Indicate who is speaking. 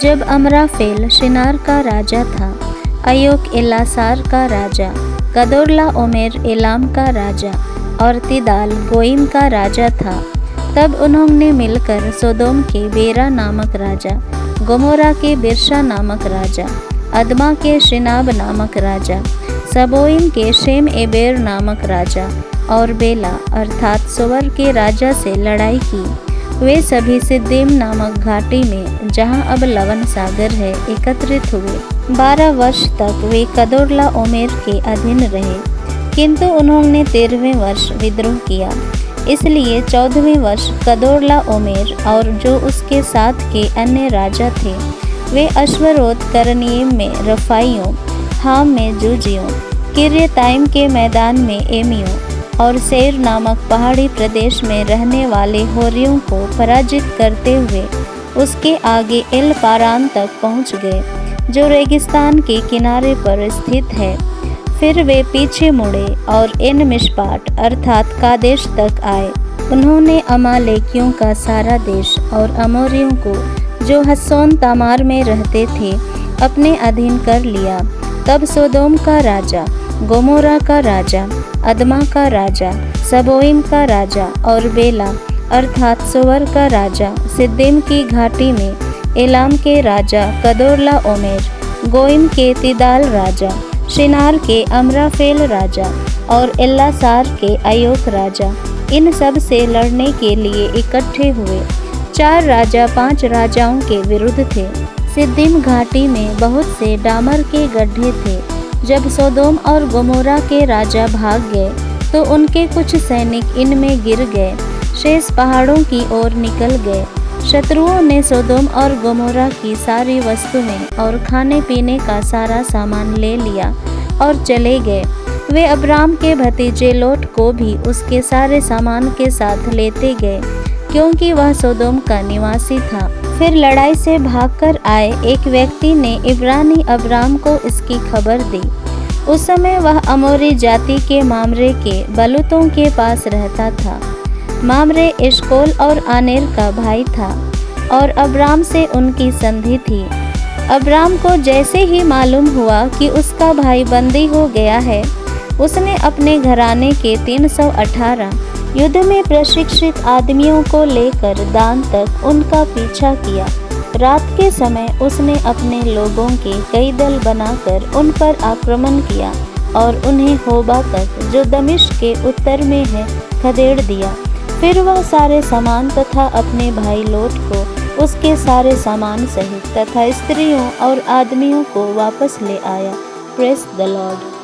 Speaker 1: जब अमराफेल शिनार का राजा था, अयोक एलासार का राजा, कदोर्ला ओमेर एलाम का राजा और तिदाल गोइम का राजा था, तब उन्होंने मिलकर सोदोम के बेरा नामक राजा, गोमोरा के बिरशा नामक राजा, अदमा के शिनाब नामक राजा, सबोइम के शेम एबेर नामक राजा और बेला अर्थात सोवर के राजा से लड़ाई की। वे सभी सिद्दीम नामक घाटी में, जहां अब लवन सागर है, एकत्रित हुए। 12 वर्ष तक वे कदोर्ला ओमेर के अधीन रहे, किंतु उन्होंने 13वें वर्ष विद्रोह किया। इसलिए 14वें वर्ष कदोर्ला ओमेर और जो उसके साथ के अन्य राजा थे, वे अश्वरोत करनीम में रफाइयों, हाम में जूजियों, किर्यताइम के मैदान में एमियों और सेर नामक पहाड़ी प्रदेश में रहने वाले होरियों को पराजित करते हुए उसके आगे एल पारान तक पहुंच गए, जो रेगिस्तान के किनारे पर स्थित है। फिर वे पीछे मुड़े और एन मिशपाट अर्थात कादेश तक आए। उन्होंने अमालेकियों का सारा देश और अमोरियों को, जो हस्सोन तामार में रहते थे, अपने अधीन कर लिया। तब सोदोम का राजा, गोमोरा का राजा, अदमा का राजा, सबोइम का राजा और बेला अर्थात सोवर का राजा, सिद्दीम की घाटी में एलाम के राजा कदोर्ला ओमेर, गोइम के तिदाल राजा, शिनार के अमराफेल राजा और एल्लासार के अयोक राजा, इन सब से लड़ने के लिए इकट्ठे हुए। 4 राजा 5 राजाओं के विरुद्ध थे। सिद्दीम घाटी में बहुत से डामर के गड्ढे थे। जब सोदोम और गोमोरा के राजा भाग गए तो उनके कुछ सैनिक इनमें गिर गए, शेष पहाड़ों की ओर निकल गए। शत्रुओं ने सोदोम और गोमोरा की सारी वस्तुएं और खाने पीने का सारा सामान ले लिया और चले गए। वे अब्राम के भतीजे लोट को भी उसके सारे सामान के साथ लेते गए, क्योंकि वह सोदोम का निवासी था। फिर लड़ाई से भागकर आए एक व्यक्ति ने इब्रानी अब्राम को इसकी खबर दी। उस समय वह अमोरी जाति के मामरे के बलूतों के पास रहता था। मामरे एशकोल और आनेर का भाई था और अब्राम से उनकी संधि थी। अब्राम को जैसे ही मालूम हुआ कि उसका भाई बंदी हो गया है, उसने अपने घराने के 318 युद्ध में प्रशिक्षित आदमियों को लेकर दान तक उनका पीछा किया। रात के समय उसने अपने लोगों के कई दल बनाकर उन पर आक्रमण किया और उन्हें होबा तक, जो दमिश्क के उत्तर में है, खदेड़ दिया। फिर वह सारे सामान तथा अपने भाई लोट को उसके सारे सामान सहित तथा स्त्रियों और आदमियों को वापस ले आया। Praise the Lord.